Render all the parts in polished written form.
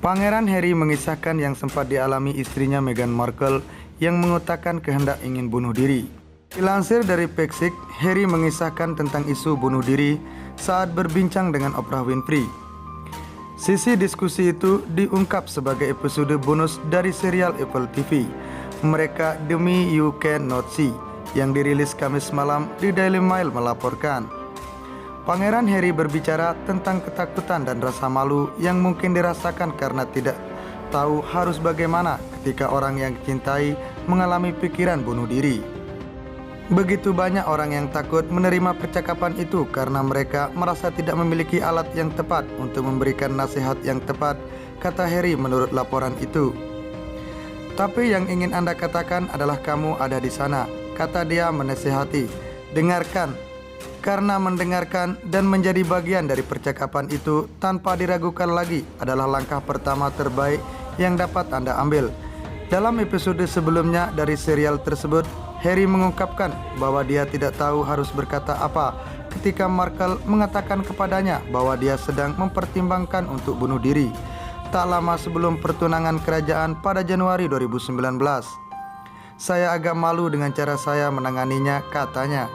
Pangeran Harry mengisahkan yang sempat dialami istrinya Meghan Markle yang mengutarakan kehendak ingin bunuh diri. Dilansir dari Pexik, Harry mengisahkan tentang isu bunuh diri saat berbincang dengan Oprah Winfrey. Sisi diskusi itu diungkap sebagai episode bonus dari serial Apple TV, Mereka Demi You Can Not See, yang dirilis Kamis malam di Daily Mail melaporkan. Pangeran Harry berbicara tentang ketakutan dan rasa malu yang mungkin dirasakan karena tidak tahu harus bagaimana ketika orang yang dicintai mengalami pikiran bunuh diri. Begitu banyak orang yang takut menerima percakapan itu karena mereka merasa tidak memiliki alat yang tepat untuk memberikan nasihat yang tepat, kata Harry menurut laporan itu. Tapi yang ingin Anda katakan adalah kamu ada di sana, kata dia menasihati. Dengarkan. Karena mendengarkan dan menjadi bagian dari percakapan itu tanpa diragukan lagi adalah langkah pertama terbaik yang dapat Anda ambil. Dalam episode sebelumnya dari serial tersebut, Harry mengungkapkan bahwa dia tidak tahu harus berkata apa ketika Markle mengatakan kepadanya bahwa dia sedang mempertimbangkan untuk bunuh diri tak lama sebelum pertunangan kerajaan pada Januari 2019. Saya agak malu dengan cara saya menanganinya, katanya.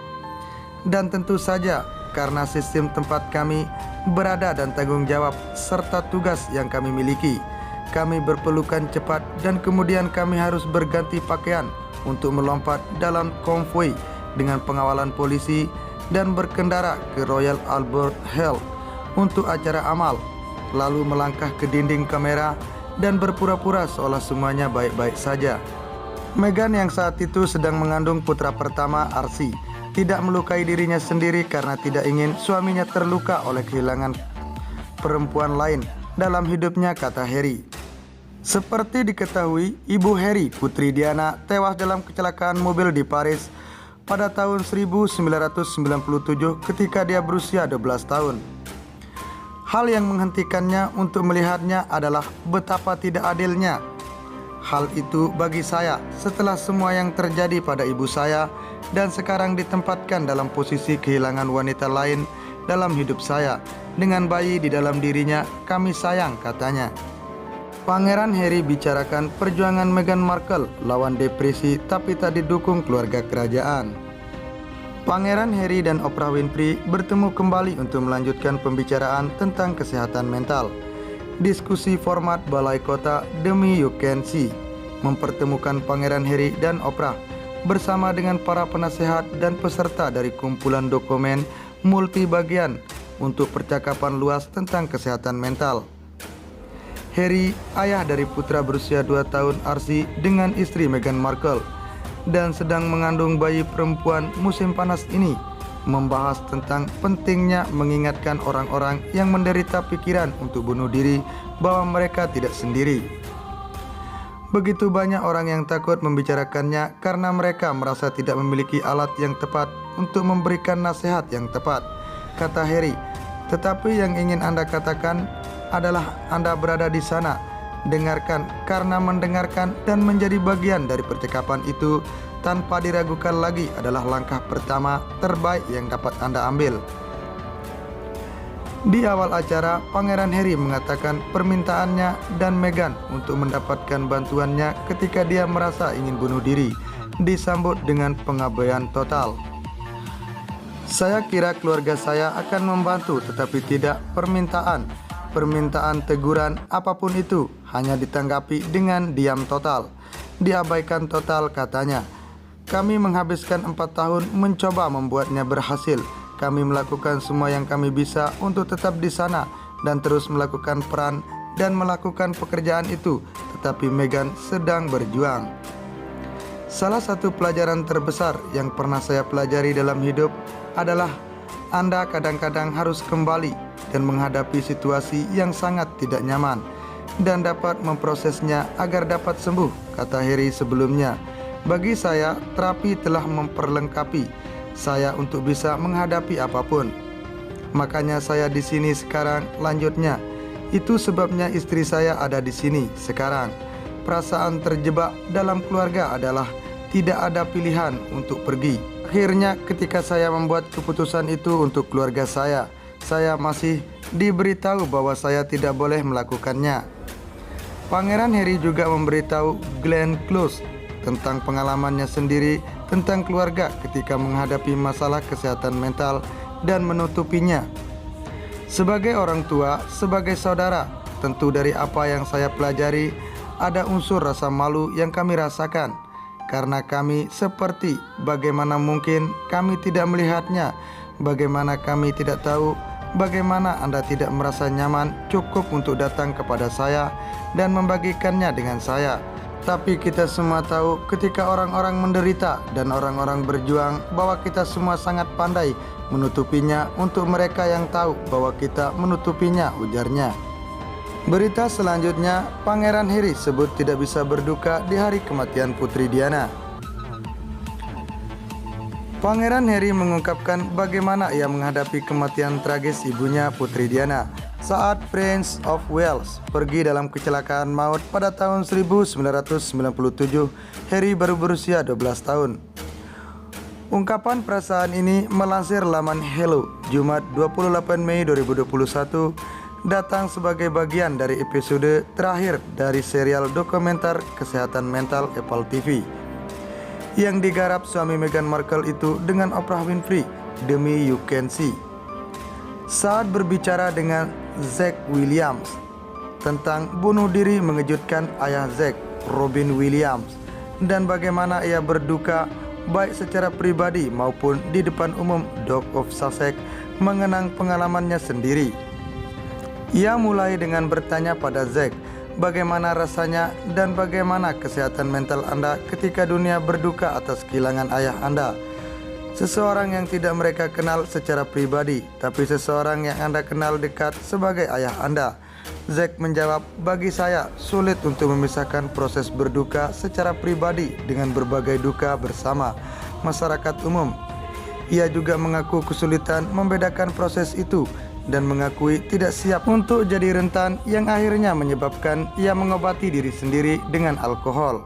Dan tentu saja karena sistem tempat kami berada dan tanggung jawab serta tugas yang kami miliki, kami berpelukan cepat dan kemudian kami harus berganti pakaian untuk melompat dalam konvoi dengan pengawalan polisi dan berkendara ke Royal Albert Hall untuk acara amal, lalu melangkah ke dinding kamera dan berpura-pura seolah semuanya baik-baik saja. Meghan yang saat itu sedang mengandung putra pertama Archie tidak melukai dirinya sendiri karena tidak ingin suaminya terluka oleh kehilangan perempuan lain dalam hidupnya, kata Harry. Seperti diketahui, ibu Harry, Putri Diana, tewas dalam kecelakaan mobil di Paris pada tahun 1997 ketika dia berusia 12 tahun. Hal yang menghentikannya untuk melihatnya adalah betapa tidak adilnya. Hal itu bagi saya setelah semua yang terjadi pada ibu saya dan sekarang ditempatkan dalam posisi kehilangan wanita lain dalam hidup saya. Dengan bayi di dalam dirinya, kami sayang, katanya. Pangeran Harry bicarakan perjuangan Meghan Markle lawan depresi tapi tak didukung keluarga kerajaan. Pangeran Harry dan Oprah Winfrey bertemu kembali untuk melanjutkan pembicaraan tentang kesehatan mental. Diskusi format Balai Kota Demi You Can See mempertemukan Pangeran Harry dan Oprah bersama dengan para penasehat dan peserta dari kumpulan dokumen multi bagian untuk percakapan luas tentang kesehatan mental. Harry, ayah dari putra berusia 2 tahun Archie dengan istri Meghan Markle dan sedang mengandung bayi perempuan musim panas ini, membahas tentang pentingnya mengingatkan orang-orang yang menderita pikiran untuk bunuh diri bahwa mereka tidak sendiri. Begitu banyak orang yang takut membicarakannya karena mereka merasa tidak memiliki alat yang tepat untuk memberikan nasihat yang tepat, kata Harry. Tetapi yang ingin Anda katakan adalah Anda berada di sana. Dengarkan, karena mendengarkan dan menjadi bagian dari percakapan itu tanpa diragukan lagi adalah langkah pertama terbaik yang dapat Anda ambil. Di awal acara, Pangeran Harry mengatakan permintaannya dan Meghan untuk mendapatkan bantuannya ketika dia merasa ingin bunuh diri disambut dengan pengabaian total. Saya kira keluarga saya akan membantu, tetapi tidak permintaan teguran apapun itu hanya ditanggapi dengan diam total, diabaikan total, katanya. Kami menghabiskan 4 tahun mencoba membuatnya berhasil. Kami melakukan semua yang kami bisa untuk tetap di sana dan terus melakukan peran dan melakukan pekerjaan itu, tetapi Meghan sedang berjuang. Salah satu pelajaran terbesar yang pernah saya pelajari dalam hidup adalah Anda kadang-kadang harus kembali dan menghadapi situasi yang sangat tidak nyaman dan dapat memprosesnya agar dapat sembuh, kata Harry sebelumnya. Bagi saya, terapi telah memperlengkapi saya untuk bisa menghadapi apapun. Makanya saya di sini sekarang, lanjutnya. Itu sebabnya istri saya ada di sini sekarang. Perasaan terjebak dalam keluarga adalah tidak ada pilihan untuk pergi, Akhirnya ketika saya membuat keputusan itu untuk keluarga saya masih diberitahu bahwa saya tidak boleh melakukannya. Pangeran Harry juga memberitahu Glenn Close tentang pengalamannya sendiri tentang keluarga ketika menghadapi masalah kesehatan mental dan menutupinya. Sebagai orang tua, sebagai saudara, tentu dari apa yang saya pelajari, ada unsur rasa malu yang kami rasakan. Karena kami seperti bagaimana mungkin kami tidak melihatnya, bagaimana kami tidak tahu, bagaimana Anda tidak merasa nyaman cukup untuk datang kepada saya dan membagikannya dengan saya. Tapi kita semua tahu ketika orang-orang menderita dan orang-orang berjuang bahwa kita semua sangat pandai menutupinya untuk mereka yang tahu bahwa kita menutupinya, ujarnya. Berita selanjutnya, Pangeran Harry sebut tidak bisa berduka di hari kematian Putri Diana. Pangeran Harry mengungkapkan bagaimana ia menghadapi kematian tragis ibunya Putri Diana saat Prince of Wales pergi dalam kecelakaan maut pada tahun 1997. Harry baru berusia 12 tahun. Ungkapan perasaan ini melansir laman Hello, Jumat 28 Mei 2021, datang sebagai bagian dari episode terakhir dari serial dokumenter kesehatan mental Apple TV yang digarap suami Meghan Markle itu dengan Oprah Winfrey demi You Can See. Saat berbicara dengan Zack Williams tentang bunuh diri mengejutkan ayah Zack, Robin Williams, dan bagaimana ia berduka baik secara pribadi maupun di depan umum, Duke of Sussex mengenang pengalamannya sendiri. Ia mulai dengan bertanya pada Zack, bagaimana rasanya dan bagaimana kesehatan mental Anda ketika dunia berduka atas kehilangan ayah Anda. Seseorang yang tidak mereka kenal secara pribadi, tapi seseorang yang Anda kenal dekat sebagai ayah Anda. Zack menjawab, bagi saya sulit untuk memisahkan proses berduka secara pribadi dengan berbagai duka bersama masyarakat umum. Ia juga mengaku kesulitan membedakan proses itu dan mengakui tidak siap untuk jadi rentan yang akhirnya menyebabkan ia mengobati diri sendiri dengan alkohol.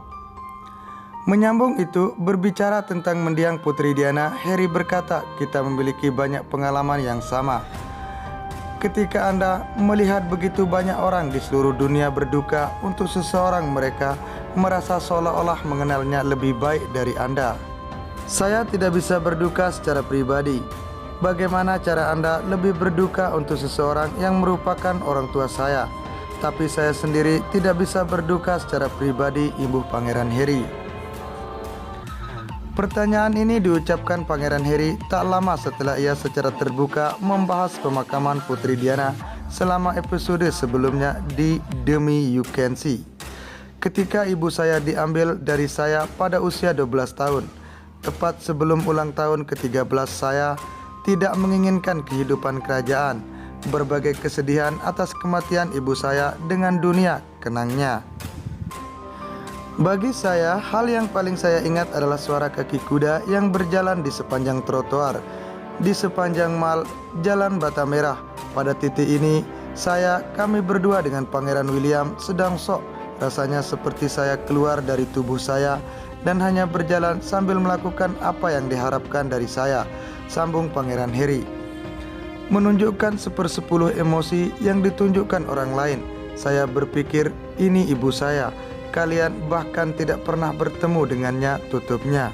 Menyambung itu, berbicara tentang mendiang Putri Diana, Harry berkata, kita memiliki banyak pengalaman yang sama. Ketika Anda melihat begitu banyak orang di seluruh dunia berduka untuk seseorang, mereka merasa seolah-olah mengenalnya lebih baik dari Anda. Saya tidak bisa berduka secara pribadi. Bagaimana cara Anda lebih berduka untuk seseorang yang merupakan orang tua saya? Tapi saya sendiri tidak bisa berduka secara pribadi, imbuh Pangeran Harry. Pertanyaan ini diucapkan Pangeran Harry tak lama setelah ia secara terbuka membahas pemakaman Putri Diana selama episode sebelumnya di Demi You Can See. Ketika ibu saya diambil dari saya pada usia 12 tahun, tepat sebelum ulang tahun ke-13 saya, tidak menginginkan kehidupan kerajaan, berbagai kesedihan atas kematian ibu saya dengan dunia kenangnya. Bagi saya, hal yang paling saya ingat adalah suara kaki kuda yang berjalan di sepanjang trotoar, di sepanjang mal Jalan Bata Merah. Pada titik ini, kami berdua dengan Pangeran William sedang sok. Rasanya seperti saya keluar dari tubuh saya dan hanya berjalan sambil melakukan apa yang diharapkan dari saya, sambung Pangeran Harry. Menunjukkan 1/10 emosi yang ditunjukkan orang lain. Saya berpikir, ini ibu saya. Kalian bahkan tidak pernah bertemu dengannya, tutupnya.